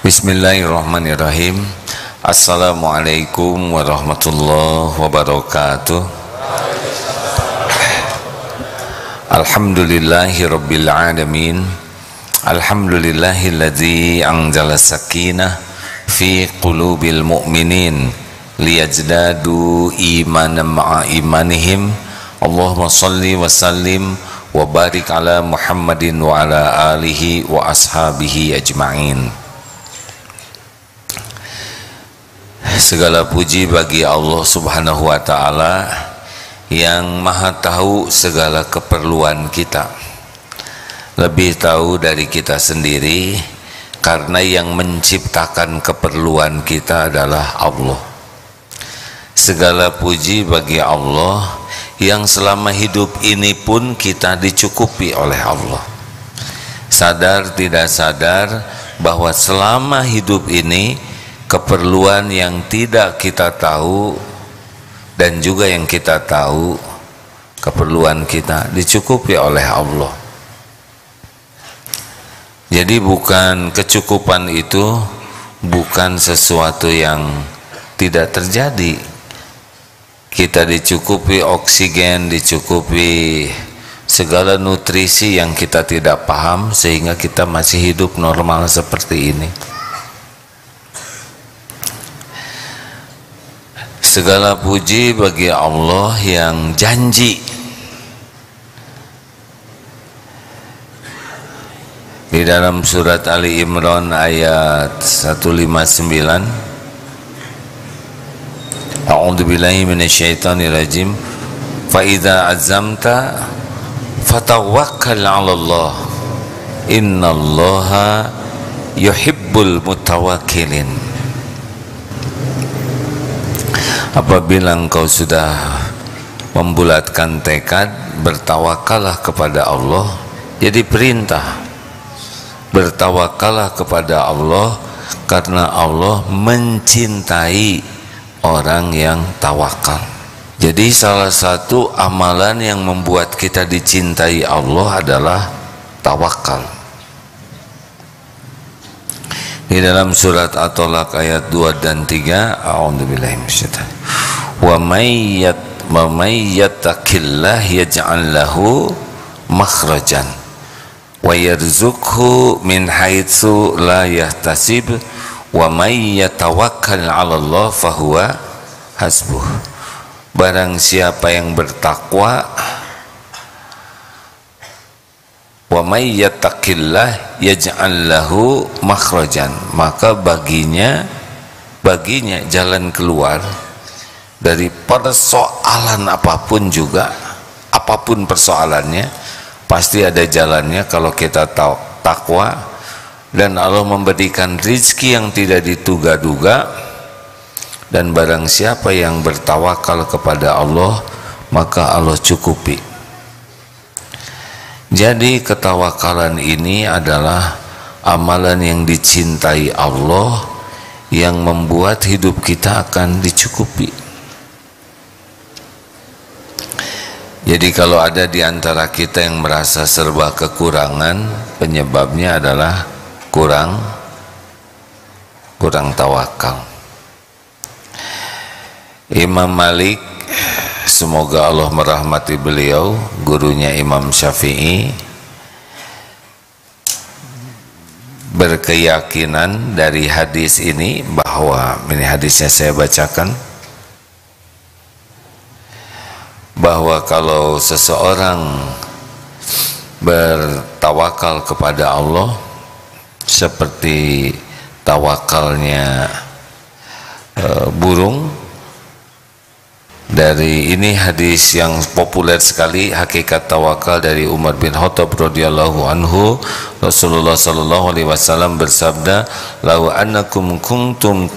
Bismillahirrahmanirrahim. Assalamualaikum warahmatullahi wabarakatuh. Alhamdulillahi rabbil alamin. Alhamdulillahilladzi anzala sakinah fi qulubil mu'minin liyazdadu imanan ma'a imanihim. Allahumma salli wa sallim wa barik ala Muhammadin wa ala alihi wa ashabihi ajma'in. Segala puji bagi Allah Subhanahu wa ta'ala yang maha tahu segala keperluan kita, lebih tahu dari kita sendiri, karena yang menciptakan keperluan kita adalah Allah. Segala puji bagi Allah yang selama hidup ini pun kita dicukupi oleh Allah. Sadar tidak sadar bahwa selama hidup ini keperluan yang tidak kita tahu dan juga yang kita tahu, keperluan kita dicukupi oleh Allah. Jadi bukan kecukupan itu bukan sesuatu yang tidak terjadi. Kita dicukupi oksigen, dicukupi segala nutrisi yang kita tidak paham sehingga kita masih hidup normal seperti ini. Segala puji bagi Allah yang janji di dalam surat Ali Imran ayat 159, A'udzubillahi minasyaitonirrajim, fa idza azamta fatawakkal 'alallah innallaha yuhibbul mutawakkilin. Apabila engkau sudah membulatkan tekad, bertawakallah kepada Allah. Jadi perintah, bertawakallah kepada Allah, karena Allah mencintai orang yang tawakal. Jadi salah satu amalan yang membuat kita dicintai Allah adalah tawakal. Di dalam surat At-Talaq ayat 2 dan 3, a'udzubillahi minasyaitonir wa may yattaqillah yaj'al lahu makhrajan wa yarzuqhu min haitsu la yahtasib wa may yatawakkal 'ala Allah fahuwa hasbuh. Barang siapa yang bertakwa, wa may yattaqillah yaj'al lahu makhrajan, maka baginya jalan keluar dari persoalan apapun juga, apapun persoalannya pasti ada jalannya kalau kita takwa. Dan Allah memberikan rizki yang tidak diduga-duga, dan barang siapa yang bertawakal kepada Allah maka Allah cukupi. Jadi ketawakalan ini adalah amalan yang dicintai Allah, yang membuat hidup kita akan dicukupi. Jadi kalau ada di antara kita yang merasa serba kekurangan, penyebabnya adalah kurang tawakal. Imam Malik, semoga Allah merahmati beliau, gurunya Imam Syafi'i, berkeyakinan dari hadis ini, bahwa ini hadisnya saya bacakan, bahwa kalau seseorang bertawakal kepada Allah seperti tawakalnya burung. Dari ini hadis yang populer sekali, hakikat tawakal, dari Umar bin Khattab radhiyallahu anhu. Rasulullah sallallahu alaihi wasallam bersabda, "Lau annakum kuntum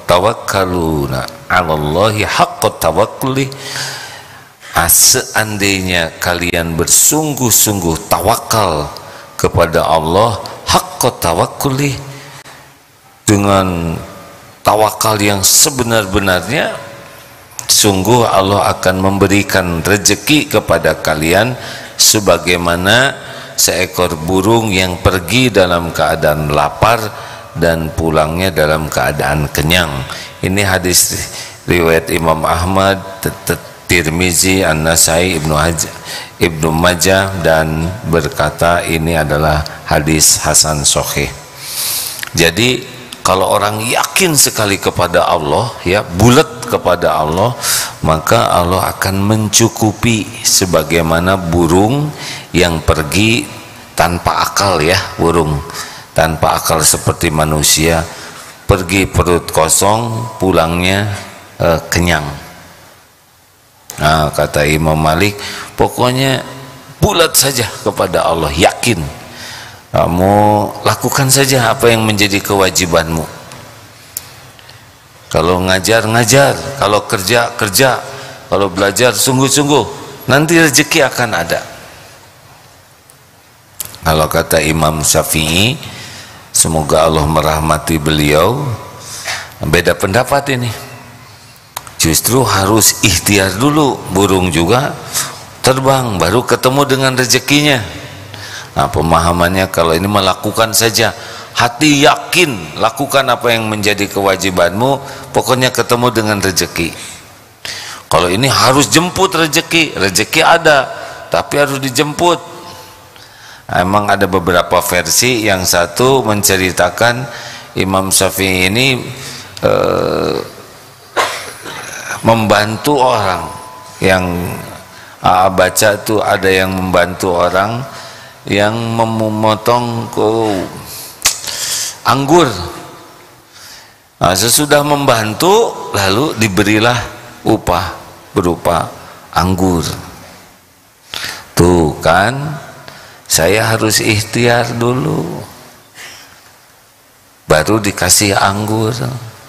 tawakkaluna 'ala Allahi haqqa tawakkuli." Seandainya kalian bersungguh-sungguh tawakal kepada Allah haqqa tawakkuli, dengan tawakal yang sebenar-benarnya, sungguh Allah akan memberikan rezeki kepada kalian sebagaimana seekor burung yang pergi dalam keadaan lapar dan pulangnya dalam keadaan kenyang. Ini hadis riwayat Imam Ahmad, Tirmizi, An-Nasai, Ibnu Majah, dan berkata ini adalah hadis hasan sahih. Jadi kalau orang yakin sekali kepada Allah, ya, bulat kepada Allah, maka Allah akan mencukupi sebagaimana burung yang pergi tanpa akal, ya, burung tanpa akal seperti manusia, pergi perut kosong, pulangnya kenyang. Nah, kata Imam Malik, pokoknya bulat saja kepada Allah, yakin. Kamu lakukan saja apa yang menjadi kewajibanmu. Kalau ngajar, ngajar. Kalau kerja, kerja. Kalau belajar, sungguh-sungguh. Nanti rezeki akan ada. Kalau kata Imam Syafi'i, semoga Allah merahmati beliau, beda pendapat ini. Justru harus ikhtiar dulu, burung juga terbang baru ketemu dengan rezekinya. Nah, pemahamannya kalau ini melakukan saja, hati yakin, lakukan apa yang menjadi kewajibanmu, pokoknya ketemu dengan rezeki. Kalau ini harus jemput rezeki, rezeki ada tapi harus dijemput. Emang ada beberapa versi, yang satu menceritakan Imam Syafi'i ini membantu orang. Yang baca itu ada yang membantu orang yang memotong anggur. Nah, sesudah membantu lalu diberilah upah berupa anggur. Tuh kan, saya harus ikhtiar dulu baru dikasih anggur.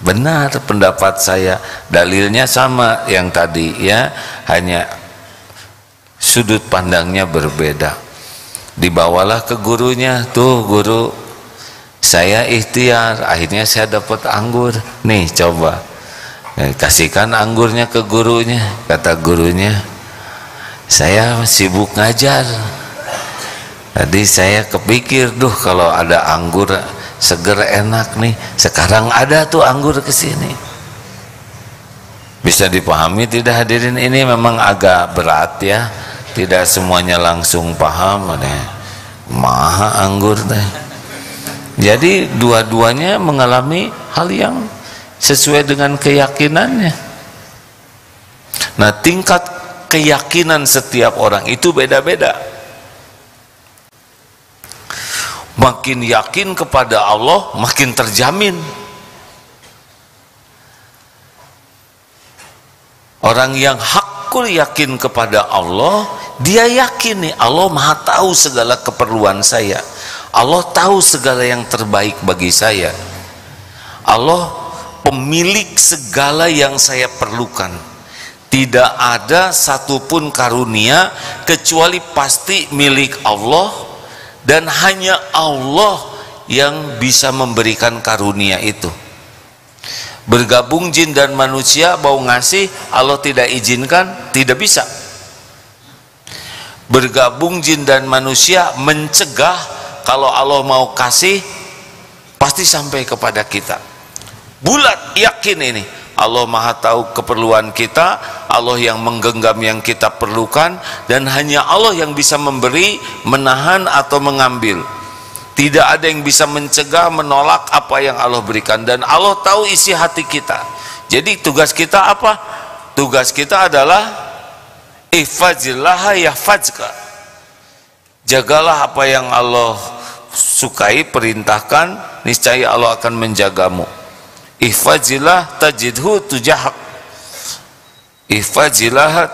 Benar pendapat saya, dalilnya sama yang tadi, ya, hanya sudut pandangnya berbeda. Dibawalah ke gurunya, tuh guru, saya ikhtiar, akhirnya saya dapat anggur, nih coba. Kasihkan anggurnya ke gurunya. Kata gurunya, saya sibuk ngajar, tadi saya kepikir, duh kalau ada anggur seger enak nih, sekarang ada tuh anggur kesini. Bisa dipahami tidak hadirin? Ini memang agak berat, ya, tidak semuanya langsung paham deh. Maha anggur deh. Jadi dua-duanya mengalami hal yang sesuai dengan keyakinannya. Nah, tingkat keyakinan setiap orang itu beda-beda. Makin yakin kepada Allah, makin terjamin. Orang yang hakul yakin kepada Allah, dia yakin nih, Allah Maha tahu segala keperluan saya. Allah tahu segala yang terbaik bagi saya. Allah pemilik segala yang saya perlukan. Tidak ada satupun karunia kecuali pasti milik Allah, dan hanya Allah yang bisa memberikan karunia itu. Bergabung jin dan manusia mau ngasih, Allah tidak izinkan, tidak bisa. Bergabung jin dan manusia mencegah, kalau Allah mau kasih pasti sampai kepada kita. Bulat yakin ini, Allah Maha tahu keperluan kita, Allah yang menggenggam yang kita perlukan, dan hanya Allah yang bisa memberi, menahan atau mengambil. Tidak ada yang bisa mencegah, menolak apa yang Allah berikan, dan Allah tahu isi hati kita. Jadi tugas kita apa? Tugas kita adalah ihfazillah yahfazka. Jagalah apa yang Allah sukai, perintahkan, niscaya Allah akan menjagamu. Ihfazillah tajidhu tujahak. Ihfazillah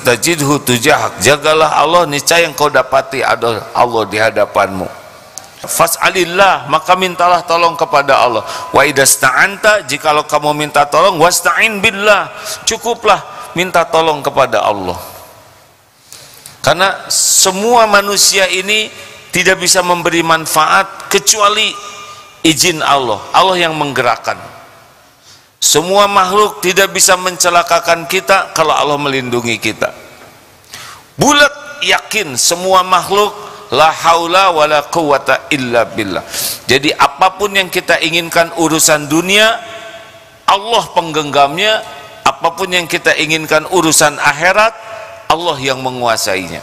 tajidhu tujahak. Jagalah Allah, niscaya engkau dapati ada Allah di hadapanmu. Fas'alillah, maka mintalah tolong kepada Allah. Wa idasta'anta, jikalau kamu minta tolong, wasta'in billah, cukuplah minta tolong kepada Allah. Karena semua manusia ini tidak bisa memberi manfaat kecuali izin Allah. Allah yang menggerakkan. Semua makhluk tidak bisa mencelakakan kita kalau Allah melindungi kita. Bulat yakin semua makhluk la haula wala quwata illa billah. Jadi apapun yang kita inginkan urusan dunia, Allah penggenggamnya. Apapun yang kita inginkan urusan akhirat, Allah yang menguasainya.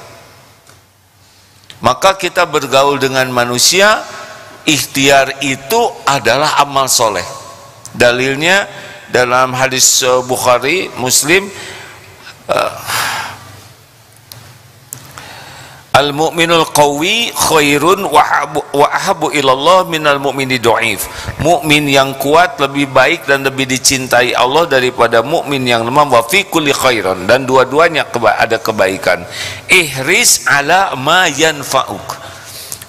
Maka kita bergaul dengan manusia, ikhtiar itu adalah amal soleh. Dalilnya dalam hadis Bukhari, Muslim, al-mu'minul qawi khairun wa ahabu ilallah minal mu'mini dhaif. Mukmin yang kuat lebih baik dan lebih dicintai Allah daripada mukmin yang lemah. Wa fi kulli khairan, dan dua-duanya ada kebaikan. Ihris ala ma yanfa'uk,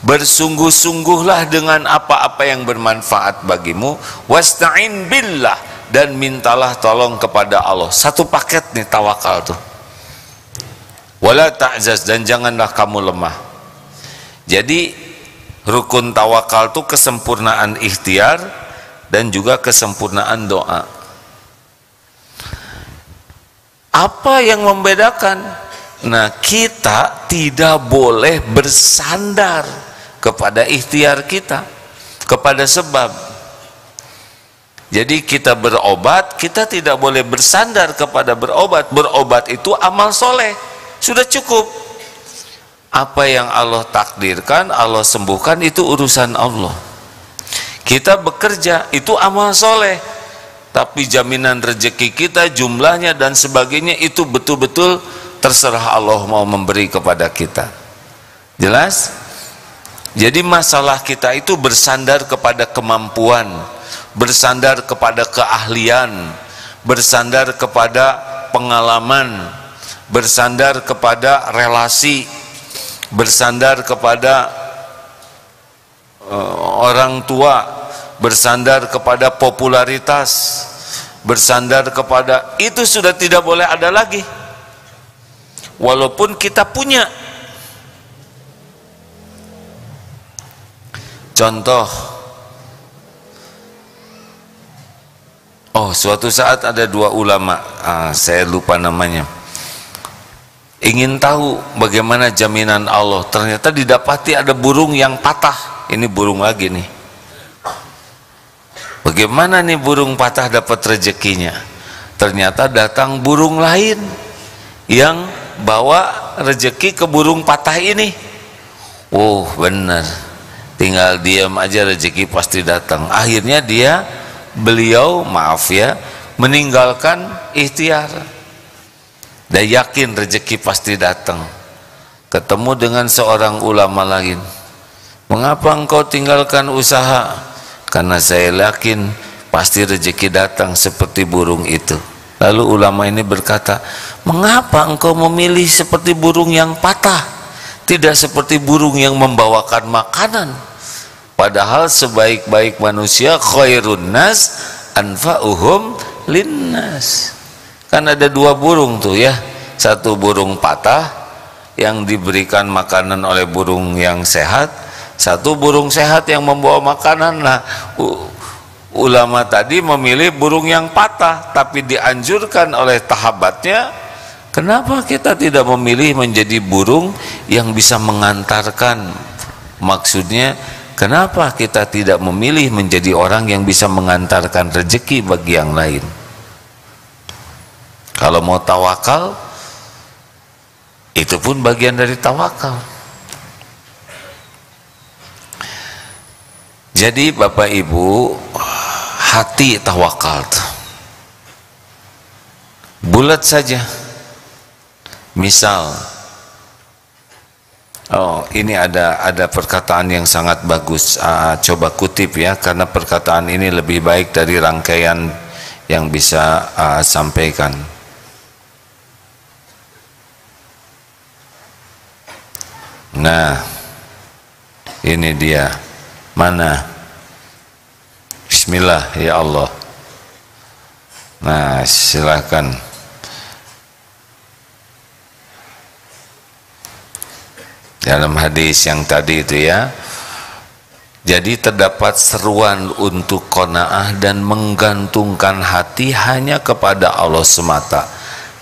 bersungguh-sungguhlah dengan apa-apa yang bermanfaat bagimu. Wasta'in billah, dan mintalah tolong kepada Allah. Satu paket nih tawakal tuh. Wala ta'zaz, dan janganlah kamu lemah. Jadi rukun tawakal itu kesempurnaan ikhtiar dan juga kesempurnaan doa. Apa yang membedakan? Nah, kita tidak boleh bersandar kepada ikhtiar kita, kepada sebab. Jadi kita berobat, kita tidak boleh bersandar kepada berobat. Berobat itu amal soleh, sudah cukup. Apa yang Allah takdirkan, Allah sembuhkan, itu urusan Allah. Kita bekerja, itu amal soleh. Tapi jaminan rezeki kita, jumlahnya dan sebagainya, itu betul-betul terserah Allah mau memberi kepada kita. Jelas? Jadi masalah kita itu bersandar kepada kemampuan, bersandar kepada keahlian, bersandar kepada pengalaman, bersandar kepada relasi, bersandar kepada orang tua, bersandar kepada popularitas, bersandar kepada itu sudah tidak boleh ada lagi. Walaupun kita punya. Contoh, suatu saat ada dua ulama, saya lupa namanya, ingin tahu bagaimana jaminan Allah. Ternyata didapati ada burung yang patah. Ini burung lagi nih. Bagaimana nih burung patah dapat rezekinya? Ternyata datang burung lain yang bawa rezeki ke burung patah ini. Benar, tinggal diam aja rezeki pasti datang. Akhirnya beliau meninggalkan ikhtiar dan yakin rezeki pasti datang. Ketemu dengan seorang ulama lain. Mengapa engkau tinggalkan usaha? Karena saya yakin pasti rezeki datang seperti burung itu. Lalu ulama ini berkata, mengapa engkau memilih seperti burung yang patah, tidak seperti burung yang membawakan makanan? Padahal sebaik-baik manusia khairun nas anfa'uhum linnas. Kan ada dua burung tuh ya, satu burung patah yang diberikan makanan oleh burung yang sehat, satu burung sehat yang membawa makanan. Nah, ulama tadi memilih burung yang patah, tapi dianjurkan oleh sahabatnya, kenapa kita tidak memilih menjadi burung yang bisa mengantarkan? Maksudnya, kenapa kita tidak memilih menjadi orang yang bisa mengantarkan rezeki bagi yang lain? Kalau mau tawakal, itu pun bagian dari tawakal. Jadi Bapak Ibu, hati tawakal tuh bulat saja. Misal, ini ada perkataan yang sangat bagus. Coba kutip ya, karena perkataan ini lebih baik dari rangkaian yang bisa sampaikan. Nah, ini dia. Mana? Bismillah ya Allah. Nah, silakan. Dalam hadis yang tadi itu ya. Jadi terdapat seruan untuk qanaah dan menggantungkan hati hanya kepada Allah semata,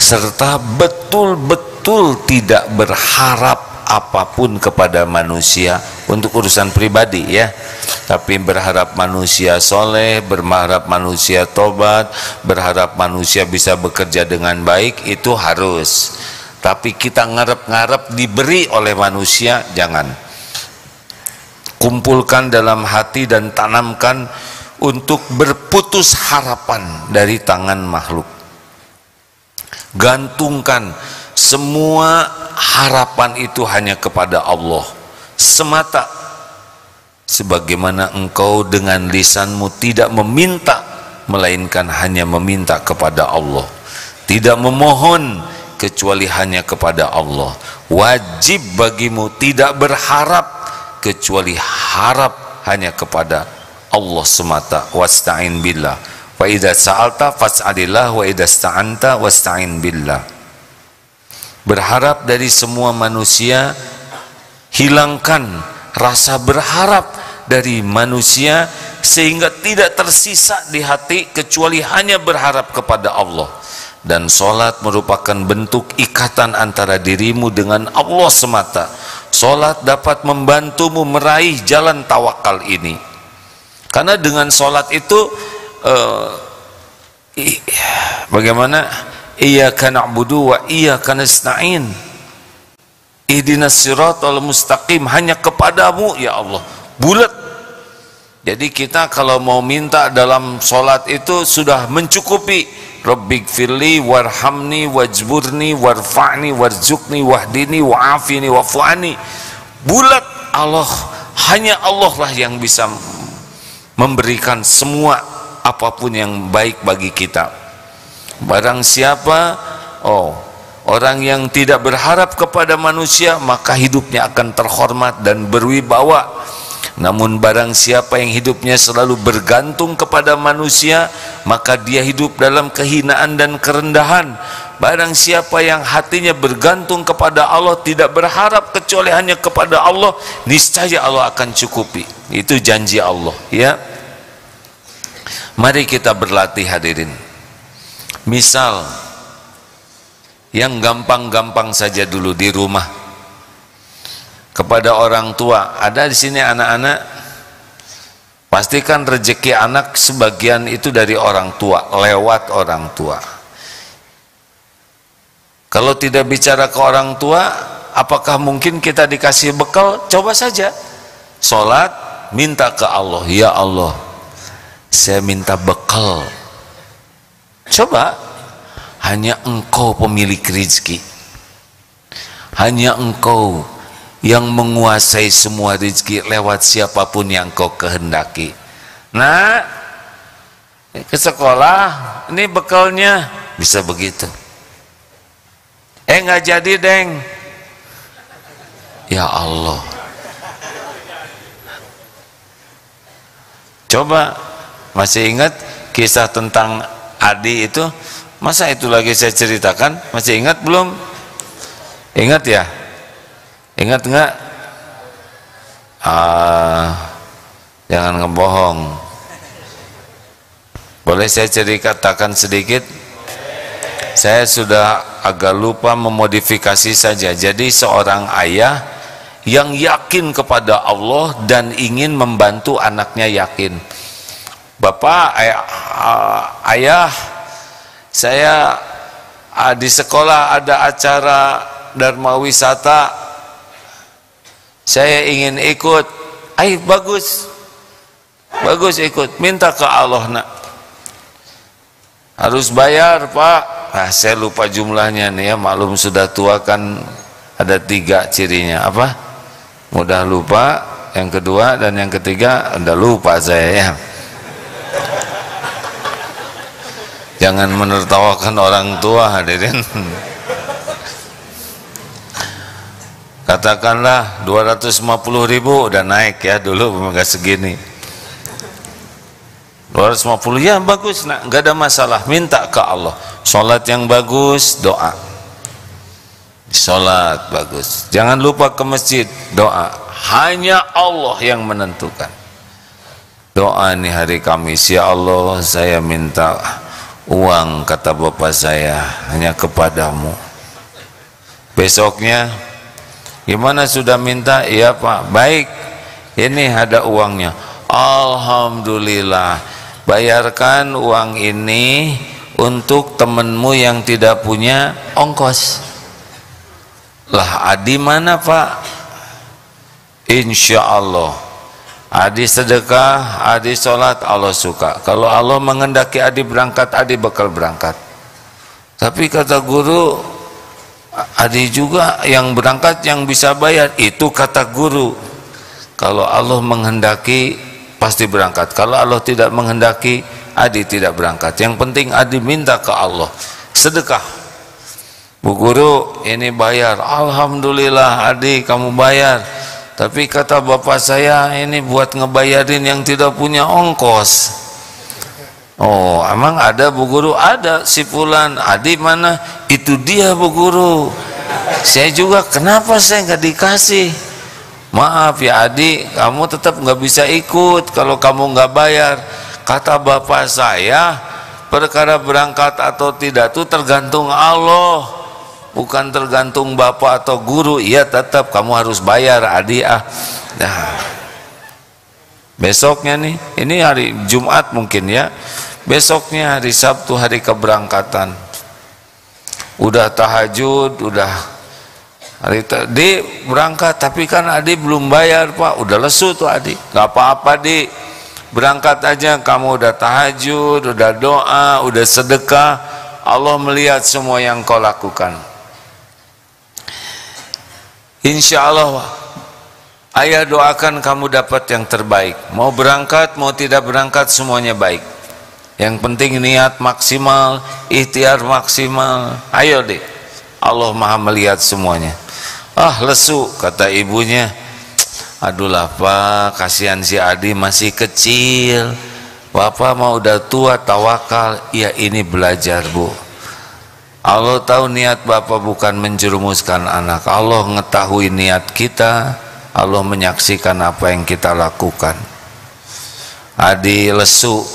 serta betul-betul tidak berharap apapun kepada manusia untuk urusan pribadi ya, tapi berharap manusia soleh, berharap manusia tobat, berharap manusia bisa bekerja dengan baik, itu harus. Tapi kita ngarep-ngarep diberi oleh manusia, jangan. Kumpulkan dalam hati dan tanamkan untuk berputus harapan dari tangan makhluk. Gantungkan semua harapan itu hanya kepada Allah semata, sebagaimana engkau dengan lisanmu tidak meminta melainkan hanya meminta kepada Allah, tidak memohon kecuali hanya kepada Allah. Wajib bagimu tidak berharap kecuali harap hanya kepada Allah semata. Wasta'in billah wa idza sa'alta fas'alillah wa idza sta'anta wasta'in billah. Berharap dari semua manusia, hilangkan rasa berharap dari manusia sehingga tidak tersisa di hati kecuali hanya berharap kepada Allah. Dan sholat merupakan bentuk ikatan antara dirimu dengan Allah semata. Sholat dapat membantumu meraih jalan tawakal ini, karena dengan sholat itu bagaimana? Iyyaka na'budu wa iyyaka nasta'in ihdinas siratal mustaqim, hanya kepadamu ya Allah, bulat. Jadi kita kalau mau minta dalam sholat itu sudah mencukupi. Rabbighfirli warhamni wajburni warfa'ni warzuqni wahdini wa'afini wa'fu'ani. Bulat Allah, hanya Allah lah yang bisa memberikan semua apapun yang baik bagi kita. Barang siapa orang yang tidak berharap kepada manusia, maka hidupnya akan terhormat dan berwibawa. Namun barang siapa yang hidupnya selalu bergantung kepada manusia, maka dia hidup dalam kehinaan dan kerendahan. Barang siapa yang hatinya bergantung kepada Allah, tidak berharap kecuali hanya kepada Allah, niscaya Allah akan cukupi. Itu janji Allah ya. Mari kita berlatih hadirin. Misal yang gampang-gampang saja dulu di rumah, kepada orang tua. Ada di sini anak-anak, pastikan rezeki anak sebagian itu dari orang tua, lewat orang tua. Kalau tidak bicara ke orang tua, apakah mungkin kita dikasih bekal? Coba saja sholat, minta ke Allah, ya Allah, saya minta bekal. Coba, hanya Engkau pemilik rezeki, hanya Engkau yang menguasai semua rezeki lewat siapapun yang Kau kehendaki. Nah, ke sekolah, ini bekalnya, bisa begitu. Nggak jadi deng, ya Allah. Coba, masih ingat kisah tentang Adi itu? Masa itu lagi saya ceritakan? Masih ingat belum? Ingat ya? Ingat nggak? Jangan ngebohong. Boleh saya ceritakan sedikit? Saya sudah agak lupa memodifikasi saja. Jadi seorang ayah yang yakin kepada Allah dan ingin membantu anaknya yakin. Bapak, ayah, saya di sekolah ada acara Dharma Wisata, saya ingin ikut. Bagus, bagus, ikut. Minta ke Allah nak. Harus bayar Pak. Saya lupa jumlahnya nih ya, maklum sudah tua kan, ada 3 cirinya. Apa? Mudah lupa, yang kedua dan yang ketiga udah lupa saya ya. Jangan menertawakan orang tua hadirin. Katakanlah 250.000 udah naik ya, dulu enggak segini. 250 ya bagus nak, enggak ada masalah, minta ke Allah. Salat yang bagus, doa. Salat bagus. Jangan lupa ke masjid, doa. Hanya Allah yang menentukan. Doa nih hari Kamis, ya Allah saya minta uang, kata bapak saya, hanya kepadamu. Besoknya Gimana, sudah minta? Iya Pak. Baik, ini ada uangnya. Alhamdulillah, bayarkan uang ini untuk temenmu yang tidak punya ongkos. Lah Adi mana Pak? Insya Allah Adi sedekah, Adi sholat, Allah suka. Kalau Allah menghendaki Adi berangkat, Adi bakal berangkat. Tapi kata guru, Adi juga yang berangkat yang bisa bayar. Itu kata guru. Kalau Allah menghendaki pasti berangkat. Kalau Allah tidak menghendaki, Adi tidak berangkat. Yang penting Adi minta ke Allah, sedekah. Bu guru, ini bayar. Alhamdulillah Adi kamu bayar. Tapi kata bapak saya, ini buat ngebayarin yang tidak punya ongkos. Oh, emang ada Bu Guru? Ada, si Fulan. Adi mana? Itu dia Bu Guru. Saya juga, kenapa saya nggak dikasih? Maaf ya Adi, kamu tetap nggak bisa ikut kalau kamu nggak bayar. Kata bapak saya, perkara berangkat atau tidak itu tergantung Allah, bukan tergantung bapak atau guru. Iya, tetap kamu harus bayar Adi. Nah, besoknya nih, ini hari Jumat mungkin ya, besoknya hari Sabtu, hari keberangkatan, udah tahajud, udah hari tadi berangkat, tapi kan Adi belum bayar Pak. Udah lesu tuh Adi. Gak apa-apa Di, berangkat aja, kamu udah tahajud, udah doa, udah sedekah, Allah melihat semua yang kau lakukan. Insya Allah ayah doakan kamu dapat yang terbaik. Mau berangkat, mau tidak berangkat, semuanya baik. Yang penting niat maksimal, ikhtiar maksimal. Ayo deh, Allah maha melihat semuanya. Lesu, kata ibunya. Aduh lah Pak, kasihan si Adi masih kecil. Bapak mau udah tua, tawakal. Ya ini belajar Bu. Allah tahu niat Bapak bukan menjerumuskan anak. Allah mengetahui niat kita. Allah menyaksikan apa yang kita lakukan. Adi lesu.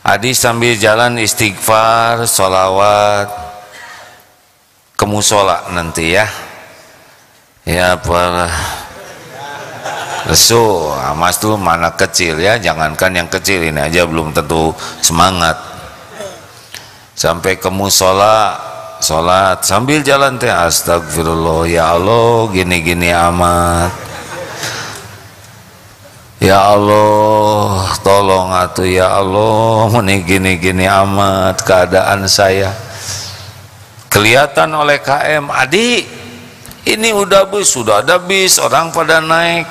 Adi sambil jalan istighfar, sholawat, ke musola nanti ya. Ya apa lesu. Mas tuh mana kecil ya, jangankan yang kecil, ini aja belum tentu semangat. Sampai ke musola, sholat sambil jalan teh, astagfirullah ya Allah, gini-gini amat. Ya Allah, tolong atuh ya Allah, ini gini-gini amat keadaan saya. Kelihatan oleh KM, Adi, ini udah bis, sudah ada bis, orang pada naik.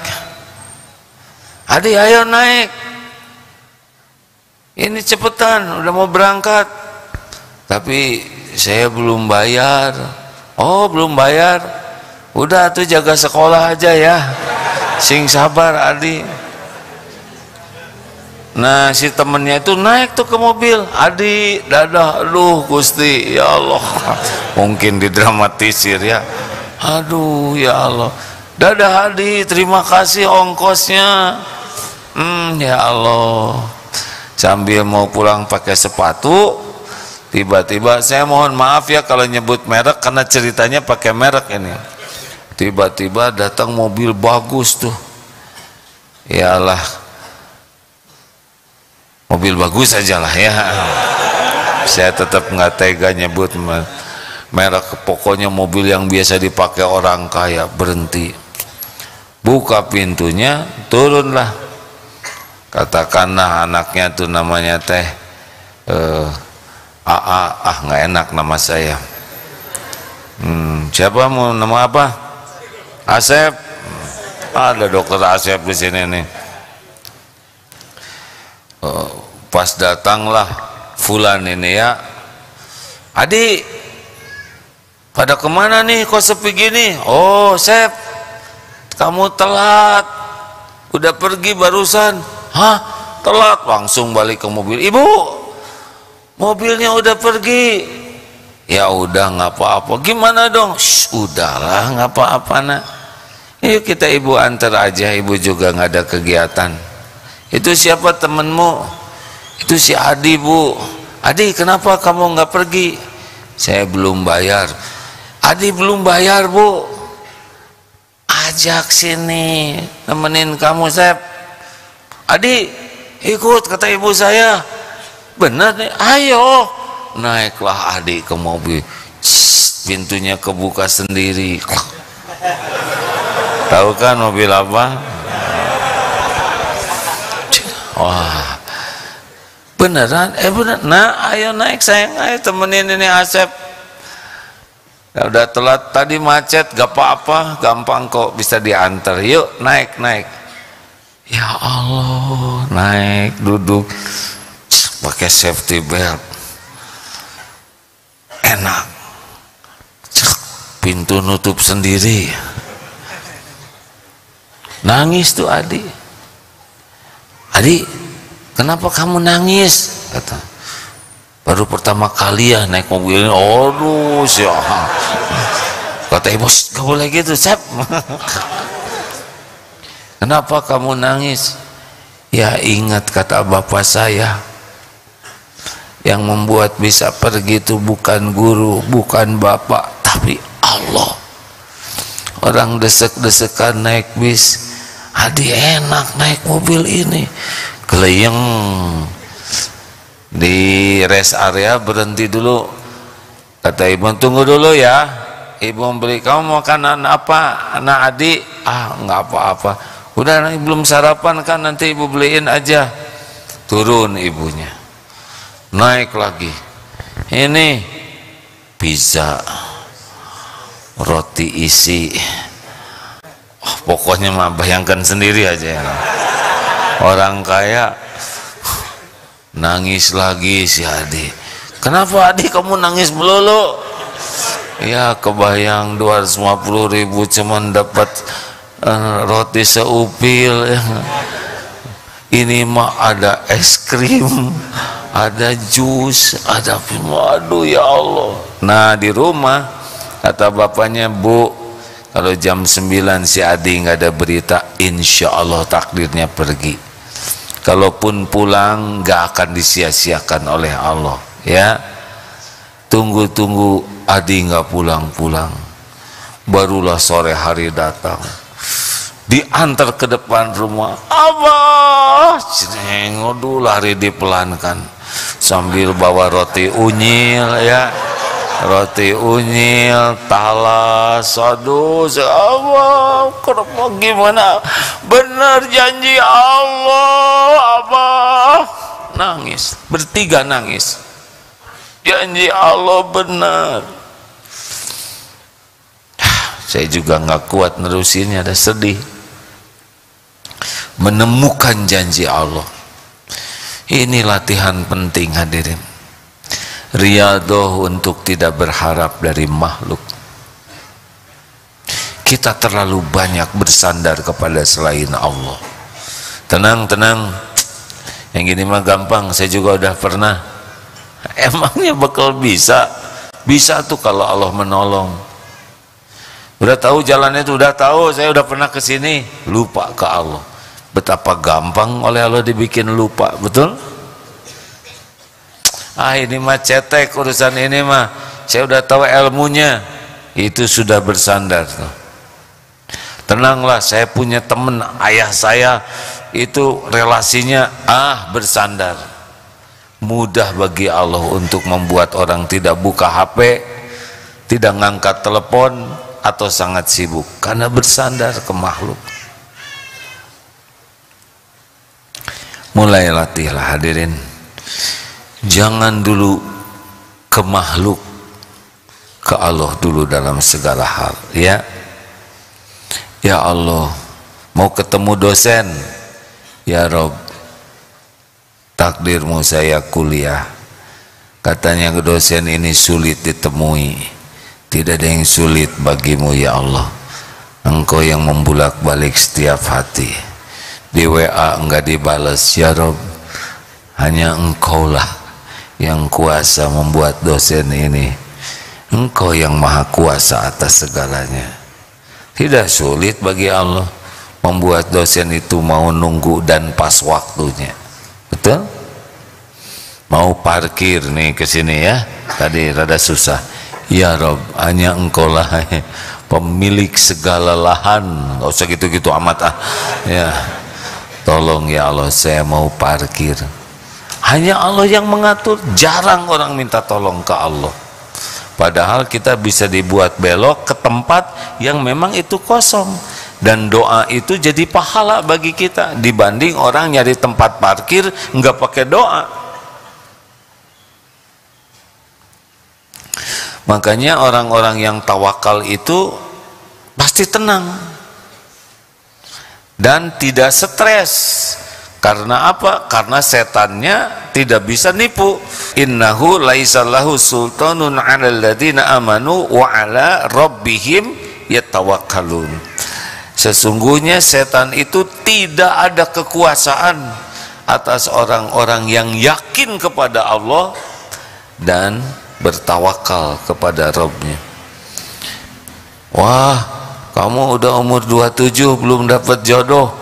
Adi ayo naik. Ini cepetan, udah mau berangkat. Tapi saya belum bayar. Oh belum bayar, udah tuh jaga sekolah aja ya, sing sabar Adi. Nah si temennya itu naik tuh ke mobil. Adi dadah, aduh Gusti ya Allah, mungkin didramatisir ya. Aduh ya Allah, dadah Adi, terima kasih ongkosnya. Ya Allah. Sambil mau pulang pakai sepatu, tiba-tiba, saya mohon maaf ya kalau nyebut merek karena ceritanya pakai merek ini. Tiba-tiba datang mobil bagus tuh. Yalah, mobil bagus aja lah ya. Saya tetap nggak tega nyebut merek, pokoknya mobil yang biasa dipakai orang kaya. Berhenti, buka pintunya, turunlah. Katakanlah anaknya tuh namanya teh nggak enak nama saya. Siapa mau nama apa? Asep. Ada dokter Asep di sini nih. Pas datanglah Fulan ini ya. Adi, pada kemana nih kok sepi gini? Oh Sep, kamu telat, udah pergi barusan. Hah, telat? Langsung balik ke mobil. Ibu, mobilnya udah pergi. Ya udah nggak apa-apa. Gimana dong? Udahlah nggak apa-apa nak. Yuk kita ibu antar aja. Ibu juga nggak ada kegiatan. Itu siapa temenmu? Itu si Adi Bu. Adi kenapa kamu nggak pergi? Saya belum bayar. Adi belum bayar Bu. ajak sini nemenin kamu Sep. Adi ikut, kata ibu saya. Benar nih, ayo. Naiklah Adi ke mobil. Pintunya kebuka sendiri. Tahu kan mobil apa? Wah, beneran? Bener. Nah, ayo naik sayang, ayo temenin ini Asep. Ya, udah telat tadi macet, gak apa-apa, gampang kok, bisa diantar. Yuk naik. Ya Allah, naik, duduk, pakai safety belt, enak. Pintu nutup sendiri. Nangis tuh Adi. Adi, kenapa kamu nangis? Kata, baru pertama kali ya naik mobil ini. Aduh, siapa? Kata ibu, gak boleh gitu, Sep. Kenapa kamu nangis? Ya ingat kata bapak saya, yang membuat bisa pergi itu bukan guru, bukan bapak, tapi Allah. Orang desek-desekan naik bis, Adi enak naik mobil ini. Keleyeng di rest area, berhenti dulu. Kata ibu, tunggu dulu ya, ibu beli. Kamu makanan apa anak Adi? Nggak apa-apa, udah belum sarapan kan, nanti ibu beliin aja. Turun ibunya, naik lagi. Ini pizza, roti isi, pokoknya mah bayangkan sendiri aja ya. Orang kaya. Nangis lagi si Adi. Kenapa Adi kamu nangis melulu? Ya kebayang 250.000 cuman dapat roti seupil ya. Ini mah ada es krim, ada jus, ada aduh ya Allah. Nah di rumah kata bapaknya, Bu, kalau jam 9 si Adi nggak ada berita, insya Allah takdirnya pergi. Kalaupun pulang nggak akan disia-siakan oleh Allah ya. Tunggu Adi nggak pulang-pulang, barulah sore hari datang, diantar ke depan rumah. Abah ceneng, aduh lari dipelankan sambil bawa roti unyil ya, roti unyil, talas. Aduh Allah, kenapa gimana? Benar janji Allah, Abah. Nangis, bertiga nangis. Janji Allah benar. Saya juga nggak kuat nerusinnya, ada sedih. Menemukan janji Allah. Ini latihan penting hadirin. Riyadhah untuk tidak berharap dari makhluk. Kita terlalu banyak bersandar kepada selain Allah. Tenang, yang gini mah gampang, saya juga udah pernah. Emangnya bakal bisa tuh kalau Allah menolong. Udah tahu jalannya itu, udah tahu, saya udah pernah kesini, lupa ke Allah. Betapa gampang oleh Allah dibikin lupa, betul? Ini mah cetek urusan ini mah, saya udah tahu ilmunya, itu sudah bersandar tuh. Tenanglah, saya punya temen, ayah saya itu relasinya bersandar. Mudah bagi Allah untuk membuat orang tidak buka HP, tidak ngangkat telepon, atau sangat sibuk karena bersandar ke makhluk. Mulai latihlah hadirin, jangan dulu ke makhluk, ke Allah dulu dalam segala hal ya. Ya Allah, mau ketemu dosen, ya Rob, takdirmu saya kuliah. Katanya dosen ini sulit ditemui. Tidak ada yang sulit bagimu ya Allah. Engkau yang membulak-balik setiap hati. Di WA enggak dibales ya Rob. Hanya engkaulah yang kuasa membuat dosen ini. Engkau yang maha kuasa atas segalanya. Tidak sulit bagi Allah membuat dosen itu mau nunggu dan pas waktunya. Betul? Mau parkir nih ke sini ya, tadi rada susah. Ya Rob, hanya engkau lah pemilik segala lahan, nggak usah gitu-gitu amat ah ya, tolong ya Allah saya mau parkir. Hanya Allah yang mengatur, jarang orang minta tolong ke Allah. Padahal kita bisa dibuat belok ke tempat yang memang itu kosong, dan doa itu jadi pahala bagi kita dibanding orang nyari tempat parkir nggak pakai doa. Makanya orang-orang yang tawakal itu pasti tenang dan tidak stres. Karena apa? Karena setannya tidak bisa nipu. Innahu laisa lahu sultanun 'alal ladzina amanu wa 'ala rabbihim yatawakkalun. Sesungguhnya setan itu tidak ada kekuasaan atas orang-orang yang yakin kepada Allah dan bertawakal kepada Rabbnya. Wah, kamu udah umur 27 belum dapat jodoh.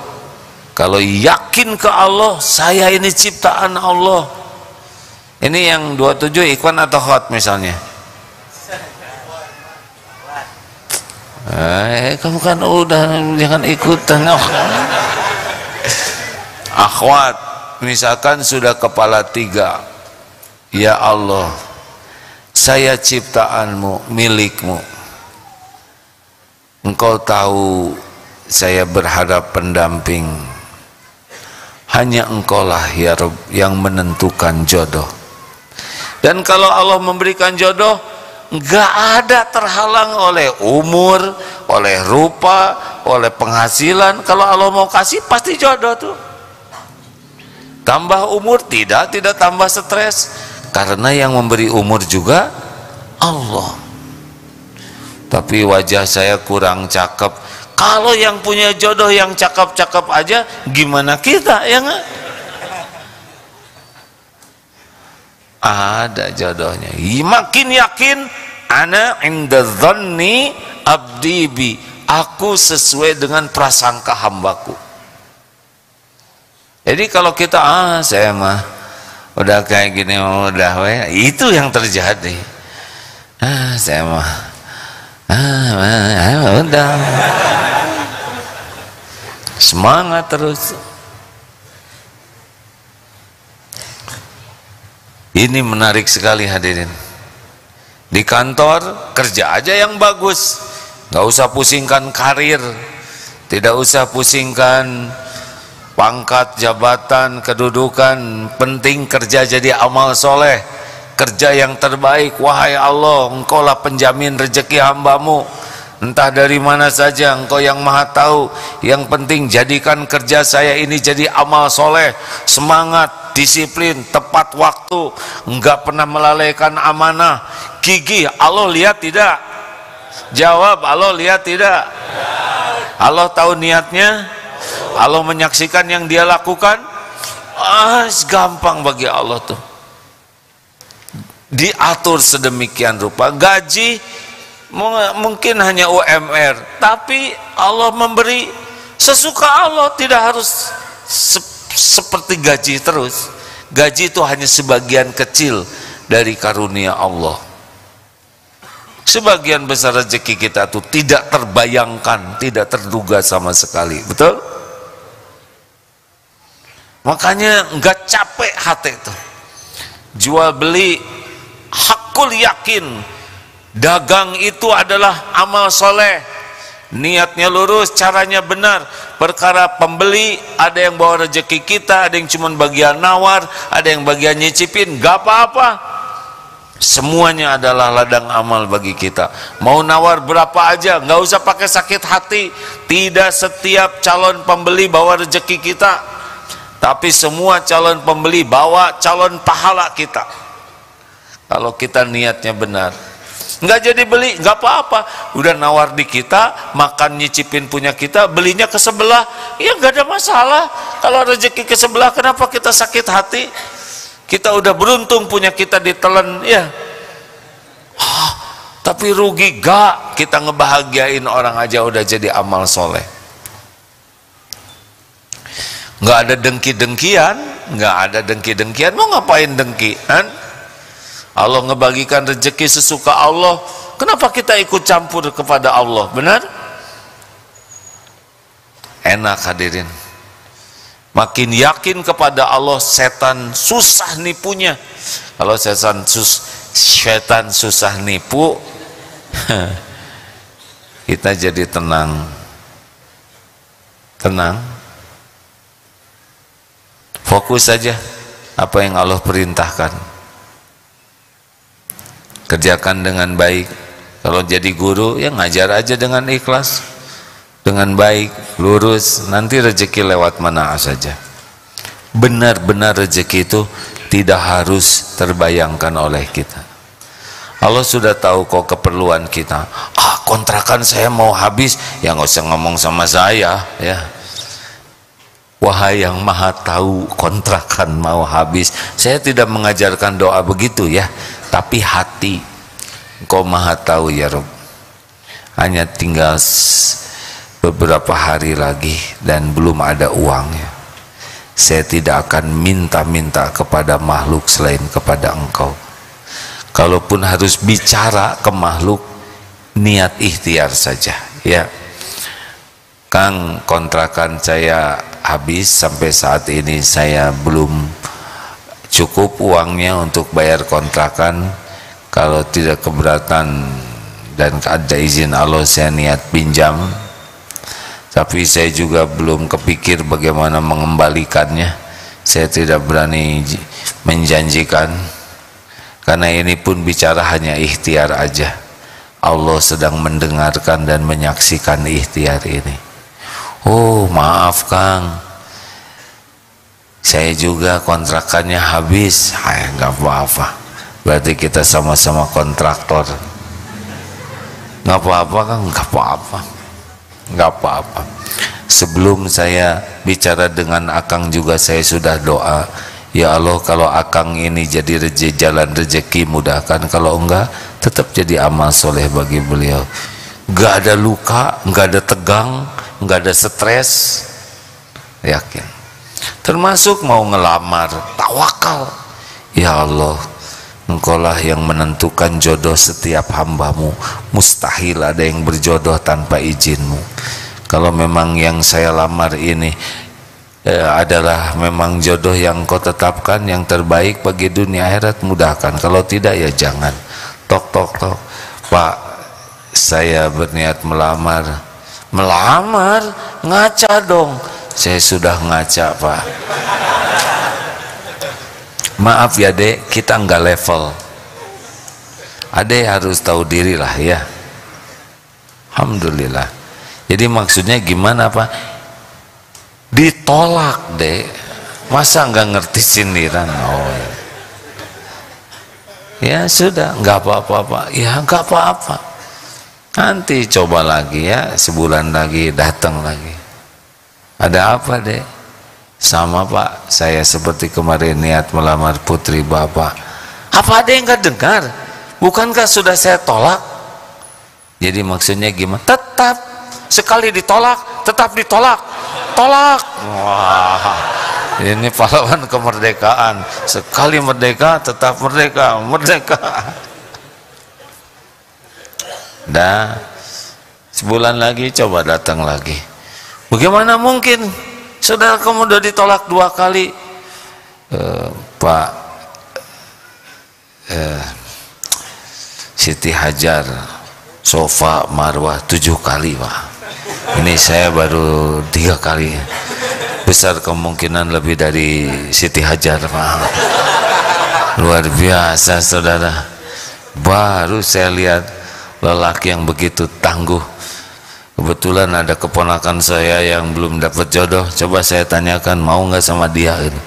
Kalau yakin ke Allah, saya ini ciptaan Allah. Ini yang 27 ikhwan atau hot misalnya? Kamu kan udah, jangan ikutan. Akhwat, misalkan sudah kepala 3. Ya Allah, saya ciptaanmu, milikmu. Engkau tahu saya berharap pendamping. Hanya engkaulah ya Rabb yang menentukan jodoh. Dan kalau Allah memberikan jodoh, enggak ada terhalang oleh umur, oleh rupa, oleh penghasilan. Kalau Allah mau kasih pasti jodoh tuh. Tambah umur tidak tambah stres, karena yang memberi umur juga Allah. Tapi wajah saya kurang cakep. Kalau yang punya jodoh yang cakep-cakep aja, gimana kita ya nggak? Ada jodohnya. Makin yakin, ana inda dhanni abdi bi, aku sesuai dengan prasangka hambaku. Jadi kalau kita saya mah udah kayak gini, udah itu yang terjadi. Saya mah udah semangat terus. Ini menarik sekali hadirin. Di kantor kerja aja yang bagus, nggak usah pusingkan karir, tidak usah pusingkan pangkat, jabatan, kedudukan. Penting kerja jadi amal soleh, kerja yang terbaik. Wahai Allah, engkaulah penjamin rezeki hambamu, entah dari mana saja, engkau yang maha tahu. Yang penting jadikan kerja saya ini jadi amal soleh, semangat, disiplin, tepat waktu, enggak pernah melalaikan amanah, gigih. Allah lihat tidak? Jawab, Allah lihat tidak? Allah tahu niatnya, Allah menyaksikan yang dia lakukan. Gampang bagi Allah tuh, diatur sedemikian rupa. Gaji mungkin hanya UMR, tapi Allah memberi sesuka Allah, tidak harus seperti gaji terus. Gaji itu hanya sebagian kecil dari karunia Allah. Sebagian besar rezeki kita tuh tidak terbayangkan, tidak terduga sama sekali, betul? Makanya nggak capek hati itu. Jual beli hakul yakin, dagang itu adalah amal soleh, niatnya lurus, caranya benar. Perkara pembeli, ada yang bawa rezeki kita, ada yang cuma bagian nawar, ada yang bagian nyicipin, gak apa-apa. Semuanya adalah ladang amal bagi kita. Mau nawar berapa aja, nggak usah pakai sakit hati. Tidak setiap calon pembeli bawa rezeki kita, tapi semua calon pembeli bawa calon pahala kita. Kalau kita niatnya benar, nggak jadi beli, nggak apa-apa. Udah nawar di kita, makan nyicipin punya kita, belinya ke sebelah, ya nggak ada masalah. Kalau rezeki ke sebelah, kenapa kita sakit hati? Kita udah beruntung punya kita ditelan, ya. Tapi rugi gak? Kita ngebahagiain orang aja udah jadi amal soleh. Nggak ada dengki-dengkian, nggak ada dengki-dengkian. Mau ngapain dengki? Allah ngebagikan rezeki sesuka Allah, Kenapa kita ikut campur kepada Allah? Benar? Enak hadirin. Makin yakin kepada Allah, setan susah nipunya. Kalau setan susah nipu, kita jadi tenang. Fokus saja apa yang Allah perintahkan, kerjakan dengan baik. Kalau jadi guru, ya ngajar aja dengan ikhlas, dengan baik, lurus, nanti rezeki lewat mana saja. Benar-benar rezeki itu tidak harus terbayangkan oleh kita. Allah sudah tahu kok keperluan kita. Kontrakan saya mau habis, ya nggak usah ngomong sama saya, ya. Wahai yang maha tahu kontrakan mau habis. Saya tidak mengajarkan doa begitu ya, tapi hati. Engkau maha tahu ya Rabb. Hanya tinggal beberapa hari lagi dan belum ada uangnya. Saya tidak akan minta-minta kepada makhluk selain kepada Engkau. Kalaupun harus bicara ke makhluk, niat ikhtiar saja ya. Kang, kontrakan saya habis, sampai saat ini saya belum cukup uangnya untuk bayar kontrakan. Kalau tidak keberatan dan ada izin Allah, saya niat pinjam, tapi saya juga belum kepikir bagaimana mengembalikannya. Saya tidak berani menjanjikan, karena ini pun bicara hanya ikhtiar aja. Allah sedang mendengarkan dan menyaksikan ikhtiar ini. Oh maaf Kang, saya juga kontrakannya habis. Nggak apa-apa, berarti kita sama-sama kontraktor. Nggak apa-apa Kang, nggak apa-apa. Sebelum saya bicara dengan Akang juga saya sudah doa, ya Allah, kalau Akang ini jadi jalan rezeki mudahkan, kalau enggak tetap jadi amal soleh bagi beliau. Nggak ada luka, nggak ada tegang, nggak ada stres, yakin. Termasuk mau ngelamar, tawakal, ya Allah, Engkaulah yang menentukan jodoh setiap hambamu. Mustahil ada yang berjodoh tanpa izinmu. Kalau memang yang saya lamar ini adalah memang jodoh yang Kau tetapkan, yang terbaik bagi dunia akhirat, mudahkan. Kalau tidak ya jangan. Tok tok tok, Pak, saya berniat melamar. Ngaca dong. Saya sudah ngaca Pak. Maaf ya Dek, kita enggak level. Adek harus tahu diri lah ya. Alhamdulillah. Jadi maksudnya gimana Pak? Ditolak Dek, masa enggak ngerti sindiran? Oh ya sudah, enggak apa-apa Pak. Ya enggak apa-apa, nanti coba lagi ya, sebulan lagi datang lagi. Ada apa Dek? Sama Pak, saya seperti kemarin niat melamar putri Bapak. Apa ada yang nggak dengar? Bukankah sudah saya tolak? Jadi maksudnya gimana? Tetap sekali ditolak, tetap ditolak. Tolak. Wah, ini pahlawan kemerdekaan. Sekali merdeka, tetap merdeka. Merdeka. Dah, sebulan lagi coba datang lagi. Bagaimana mungkin? Saudara kamu udah ditolak 2 kali. Pak Siti Hajar, Sofa, Marwah 7 kali Pak. Ini saya baru 3 kali. Besar kemungkinan lebih dari Siti Hajar Pak. Luar biasa saudara. Baru saya lihat lelaki yang begitu tangguh. Kebetulan ada keponakan saya yang belum dapat jodoh. Coba saya tanyakan mau nggak sama dia ini.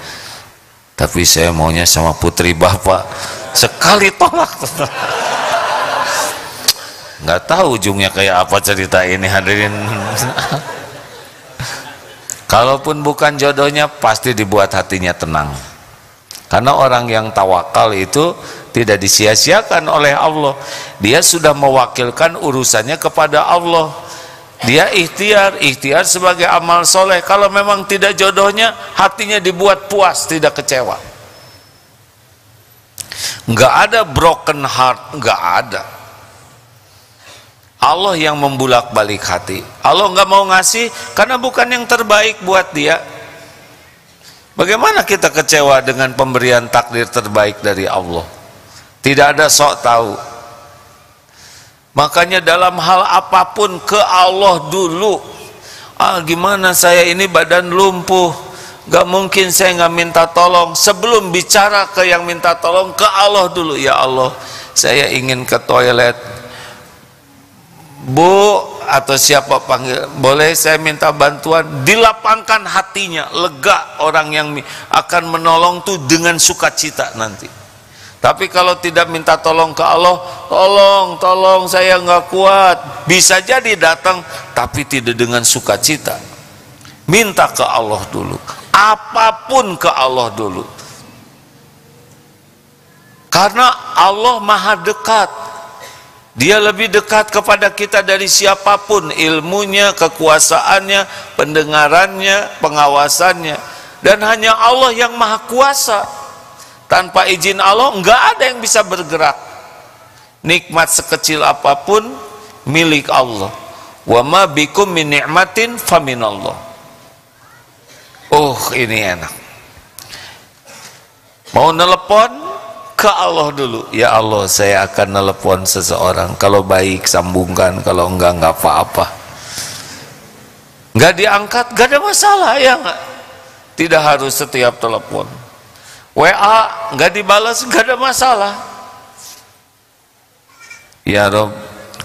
Tapi saya maunya sama putri Bapak. Sekali tolak. Nggak tahu ujungnya kayak apa cerita ini hadirin. Kalaupun bukan jodohnya, pasti dibuat hatinya tenang. Karena orang yang tawakal itu tidak disia-siakan oleh Allah. Dia sudah mewakilkan urusannya kepada Allah. Dia ikhtiar sebagai amal soleh. Kalau memang tidak jodohnya, hatinya dibuat puas, tidak kecewa. Nggak ada broken heart, nggak ada. Allah yang membulak-balik hati. Allah nggak mau ngasih karena bukan yang terbaik buat dia. Bagaimana kita kecewa dengan pemberian takdir terbaik dari Allah? Tidak ada sok tahu. Makanya dalam hal apapun ke Allah dulu. Gimana saya ini badan lumpuh, gak mungkin saya nggak minta tolong. Sebelum bicara ke yang minta tolong, ke Allah dulu. Ya Allah, saya ingin ke toilet, Bu, atau siapa panggil, boleh saya minta bantuan? Dilapangkan hatinya, lega orang yang akan menolong tuh dengan sukacita nanti. Tapi kalau tidak minta tolong ke Allah, tolong saya nggak kuat, bisa jadi datang tapi tidak dengan sukacita. Minta ke Allah dulu, apapun ke Allah dulu, karena Allah maha dekat. Dia lebih dekat kepada kita dari siapapun, ilmunya, kekuasaannya, pendengarannya, pengawasannya. Dan hanya Allah yang maha kuasa. Tanpa izin Allah nggak ada yang bisa bergerak. Nikmat sekecil apapun milik Allah. Wa ma bikum min ni'matin faminallah. Ini enak. Mau nelepon, ke Allah dulu. Ya Allah, saya akan nelepon seseorang. Kalau baik sambungkan, kalau enggak apa-apa. Enggak diangkat, enggak ada masalah ya enggak? Tidak harus setiap telepon. WA enggak dibalas, enggak ada masalah. Ya Rob,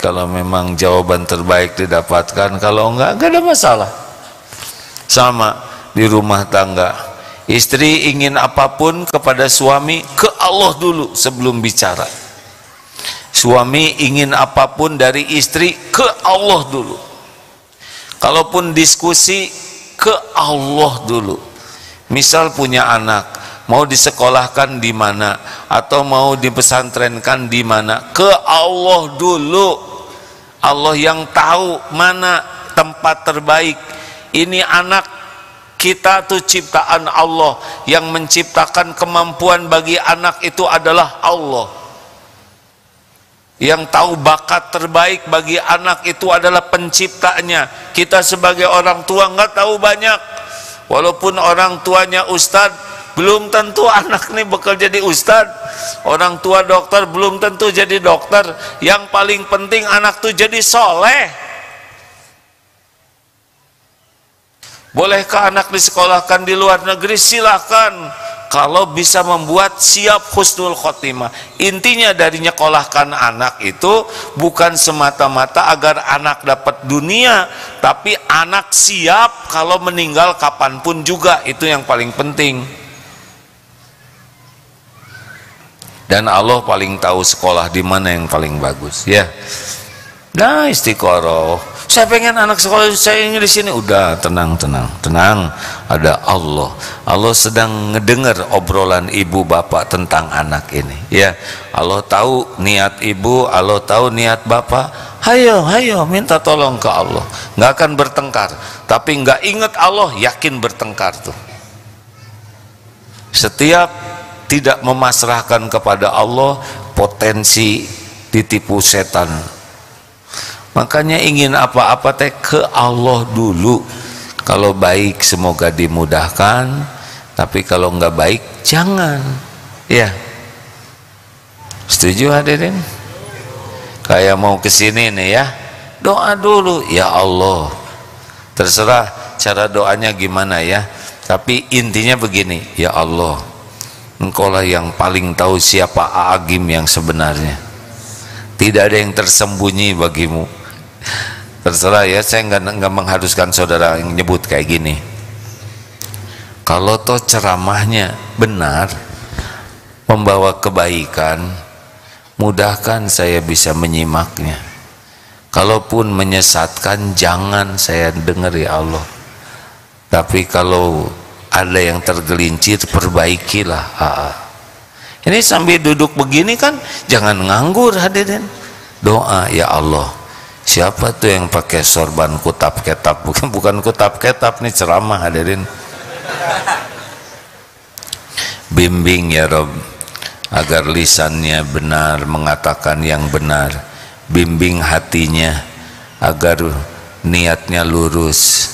kalau memang jawaban terbaik didapatkan, kalau enggak ada masalah. Sama di rumah tangga. Istri ingin apapun kepada suami, ke Allah dulu sebelum bicara. Suami ingin apapun dari istri, ke Allah dulu. Kalaupun diskusi, ke Allah dulu. Misal punya anak, mau disekolahkan di mana atau mau dipesantrenkan di mana, ke Allah dulu. Allah yang tahu mana tempat terbaik. Ini anak kita tuh ciptaan Allah, yang menciptakan kemampuan bagi anak itu adalah Allah. Yang tahu bakat terbaik bagi anak itu adalah penciptanya. Kita sebagai orang tua nggak tahu banyak. Walaupun orang tuanya ustadz, belum tentu anak ini bakal jadi ustadz. Orang tua dokter, belum tentu jadi dokter. Yang paling penting anak tuh jadi soleh. Bolehkah anak disekolahkan di luar negeri? Silakan, kalau bisa membuat siap husnul khotimah. Intinya dari nyekolahkan anak itu bukan semata-mata agar anak dapat dunia, tapi anak siap kalau meninggal kapanpun juga. Itu yang paling penting. Dan Allah paling tahu sekolah di mana yang paling bagus, ya. Nah, istiqoroh. Saya pengen anak sekolah saya ingin di sini. Udah, tenang. Ada Allah. Allah sedang ngedengar obrolan ibu bapak tentang anak ini. Ya, Allah tahu niat ibu, Allah tahu niat bapak. Hayo, minta tolong ke Allah. Nggak akan bertengkar. Tapi nggak ingat Allah, yakin bertengkar tuh. Setiap tidak memasrahkan kepada Allah, potensi ditipu setan. Makanya ingin apa-apa teh ke Allah dulu. Kalau baik semoga dimudahkan, tapi kalau nggak baik jangan. Ya, setuju hadirin? Kayak mau kesini nih ya, doa dulu. Ya Allah, terserah cara doanya gimana ya, tapi intinya begini. Ya Allah, Engkaulah yang paling tahu siapa Agim yang sebenarnya. Tidak ada yang tersembunyi bagimu. Terserah ya, saya nggak mengharuskan saudara yang nyebut kayak gini. Kalau toh ceramahnya benar, membawa kebaikan, mudahkan saya bisa menyimaknya. Kalaupun menyesatkan, jangan saya dengar ya Allah. Tapi kalau ada yang tergelincir, perbaikilah. Ini sambil duduk begini kan, jangan nganggur hadirin. Doa, ya Allah, siapa tuh yang pakai sorban kutab ketap? Bukan kutab ketap nih, ceramah hadirin. Bimbing ya Rob, agar lisannya benar, mengatakan yang benar, bimbing hatinya agar niatnya lurus,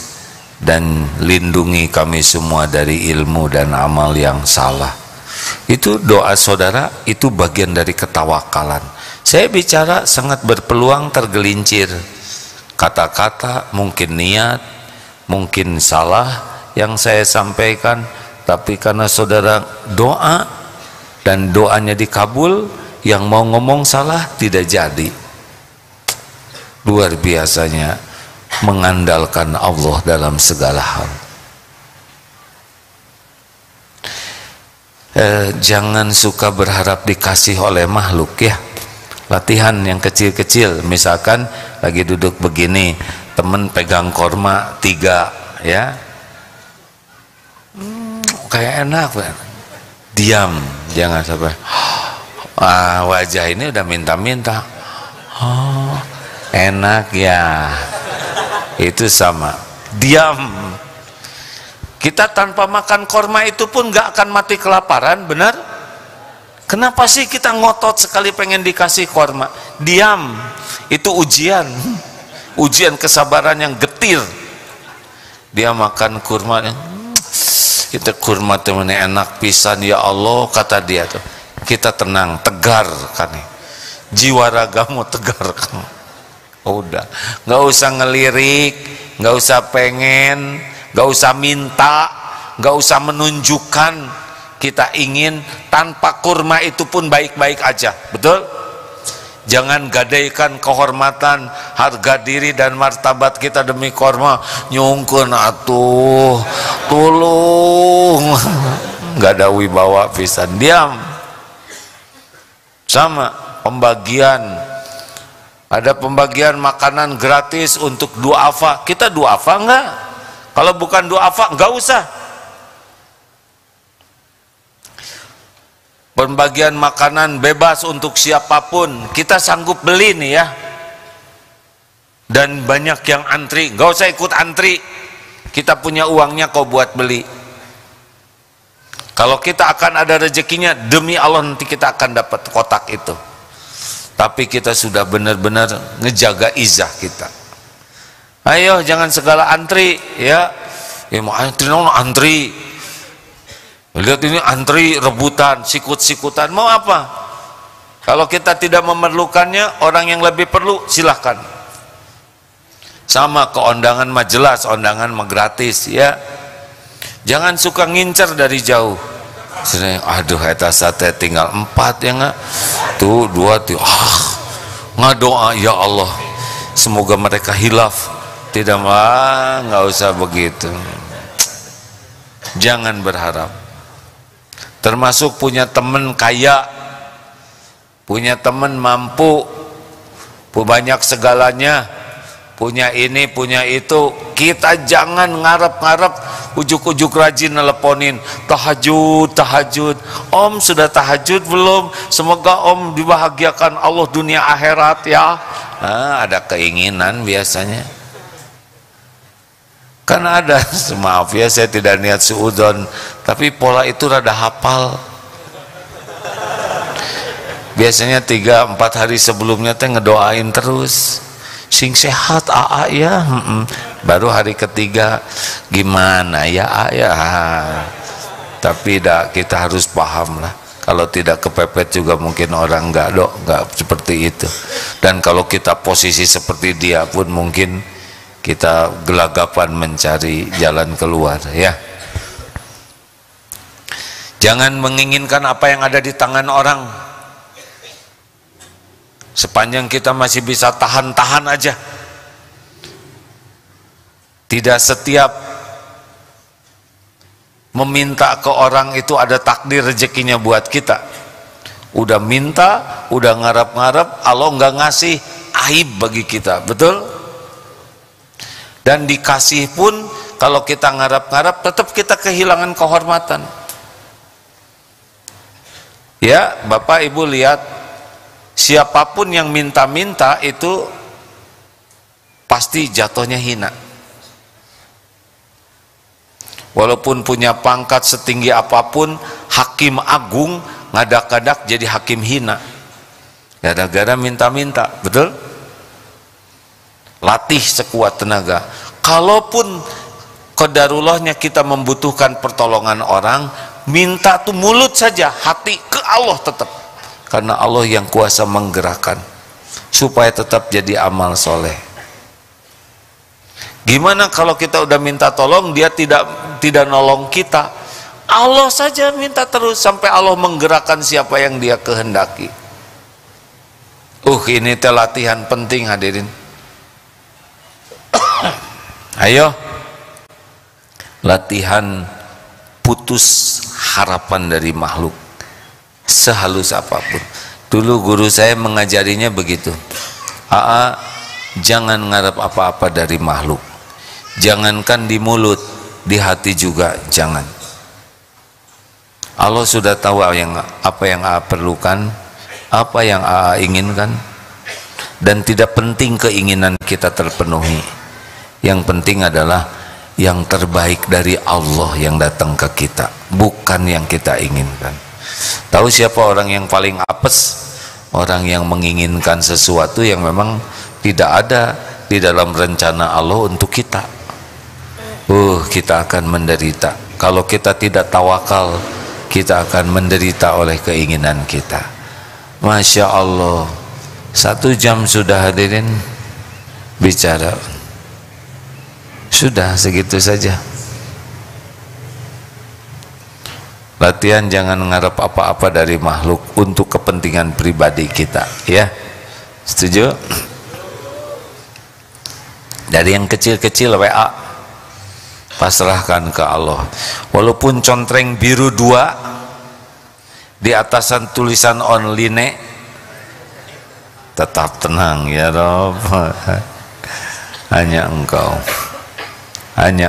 dan lindungi kami semua dari ilmu dan amal yang salah. Itu doa saudara, itu bagian dari ketawakalan. Saya bicara sangat berpeluang tergelincir kata-kata, mungkin niat, mungkin salah yang saya sampaikan, tapi karena saudara doa dan doanya dikabul, yang mau ngomong salah tidak jadi. Luar biasanya mengandalkan Allah dalam segala hal. Jangan suka berharap dikasih oleh makhluk ya. Latihan yang kecil-kecil, misalkan lagi duduk begini, temen pegang korma 3 ya, kayak enak, diam, jangan sampai wajah ini udah minta-minta, oh enak ya, itu sama, diam. Kita tanpa makan korma itu pun gak akan mati kelaparan, benar? Kenapa sih kita ngotot sekali pengen dikasih korma? Diam, itu ujian, ujian kesabaran yang getir. Dia makan kurma, kita kurma temennya enak pisan ya Allah, kata dia tuh. Kita tenang, tegar kan, jiwa ragamu tegar kan. Udah, nggak usah ngelirik, nggak usah pengen, nggak usah minta, nggak usah menunjukkan. Kita ingin tanpa kurma itu pun baik-baik aja, betul? Jangan gadaikan kehormatan, harga diri dan martabat kita demi korma. Nyungkun atuh, tulung, nggak ada wibawa pisan, diam. Sama pembagian, ada pembagian makanan gratis untuk duafa. Kita duafa enggak? Kalau bukan duafa enggak usah. Pembagian makanan bebas untuk siapapun, kita sanggup beli nih ya. Dan banyak yang antri, enggak usah ikut antri. Kita punya uangnya kok buat beli. Kalau kita akan ada rezekinya, demi Allah nanti kita akan dapat kotak itu. Tapi kita sudah benar-benar ngejaga izah kita. Ayo jangan segala antri ya. Ya mau antri. Lihat ini antri rebutan, sikut-sikutan, mau apa? Kalau kita tidak memerlukannya, orang yang lebih perlu silahkan. Sama keundangan mah jelas, undangan mah gratis ya. Jangan suka ngincer dari jauh. Aduh eta sate tinggal 4 ya nggak? Tuh 2 tuh ngadoa ya Allah semoga mereka hilaf. Tidak mah, nggak usah begitu. Jangan berharap. Termasuk punya teman kaya, punya teman mampu, banyak segalanya, punya ini, punya itu. Kita jangan ngarep-ngarep ujuk-ujuk rajin nelponin tahajud. Om sudah tahajud belum? Semoga om dibahagiakan Allah dunia akhirat ya. Nah, ada keinginan biasanya. Kan ada, maaf ya saya tidak niat suudzon, tapi pola itu rada hafal. Biasanya 3-4 hari sebelumnya teh ngedoain terus, sing sehat aa ya, baru hari ketiga gimana ya aa ya. Tapi kita harus paham lah, kalau tidak kepepet juga mungkin orang nggak seperti itu. Dan kalau kita posisi seperti dia pun mungkin kita gelagapan mencari jalan keluar ya. Jangan menginginkan apa yang ada di tangan orang. Sepanjang kita masih bisa tahan-tahan aja. Tidak setiap meminta ke orang itu ada takdir rezekinya buat kita. Udah minta, udah ngarep-ngarep, Allah nggak ngasih, aib bagi kita, betul? Dan dikasih pun kalau kita ngarap-ngarap tetap kita kehilangan kehormatan ya. Bapak Ibu lihat, siapapun yang minta-minta itu pasti jatuhnya hina. Walaupun punya pangkat setinggi apapun, hakim agung ngadak-ngadak jadi hakim hina gara-gara minta-minta, betul? latih sekuat tenaga. Kalaupun qadarullahnya kita membutuhkan pertolongan orang, minta tuh mulut saja, hati ke Allah tetap, karena Allah yang kuasa menggerakkan supaya tetap jadi amal soleh. Gimana kalau kita udah minta tolong, dia tidak nolong kita? Allah saja minta terus sampai Allah menggerakkan siapa yang dia kehendaki. Ini teh latihan penting hadirin. Ayo, latihan putus harapan dari makhluk sehalus apapun. Dulu guru saya mengajarinya begitu. Jangan ngarep apa-apa dari makhluk. Jangankan di mulut, di hati juga jangan. Allah sudah tahu apa yang perlukan, apa yang inginkan, dan tidak penting keinginan kita terpenuhi. Yang penting adalah yang terbaik dari Allah yang datang ke kita, bukan yang kita inginkan. Tahu siapa orang yang paling apes? Orang yang menginginkan sesuatu yang memang tidak ada di dalam rencana Allah untuk kita. Kita akan menderita. Kalau kita tidak tawakal, kita akan menderita oleh keinginan kita. Masya Allah, 1 jam sudah hadirin bicara. Sudah segitu saja. Latihan jangan ngarep apa-apa dari makhluk untuk kepentingan pribadi kita, ya. Setuju? Dari yang kecil-kecil WA pasrahkan ke Allah. Walaupun contreng biru 2 di atasan tulisan online, tetap tenang ya Rob. Hanya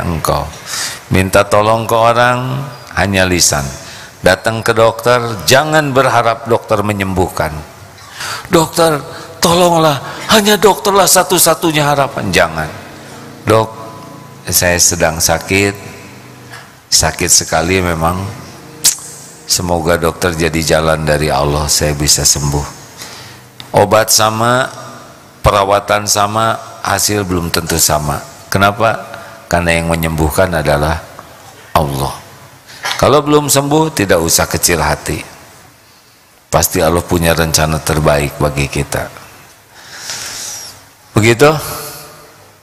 engkau minta tolong ke orang hanya lisan. Datang ke dokter, jangan berharap dokter menyembuhkan. Dokter tolonglah, hanya dokterlah satu-satunya harapan. Jangan. Dok, saya sedang sakit sekali memang, semoga dokter jadi jalan dari Allah, saya bisa sembuh. Obat sama, perawatan sama, hasil belum tentu sama. Kenapa? Karena yang menyembuhkan adalah Allah. Kalau belum sembuh, tidak usah kecil hati. Pasti Allah punya rencana terbaik bagi kita. Begitu?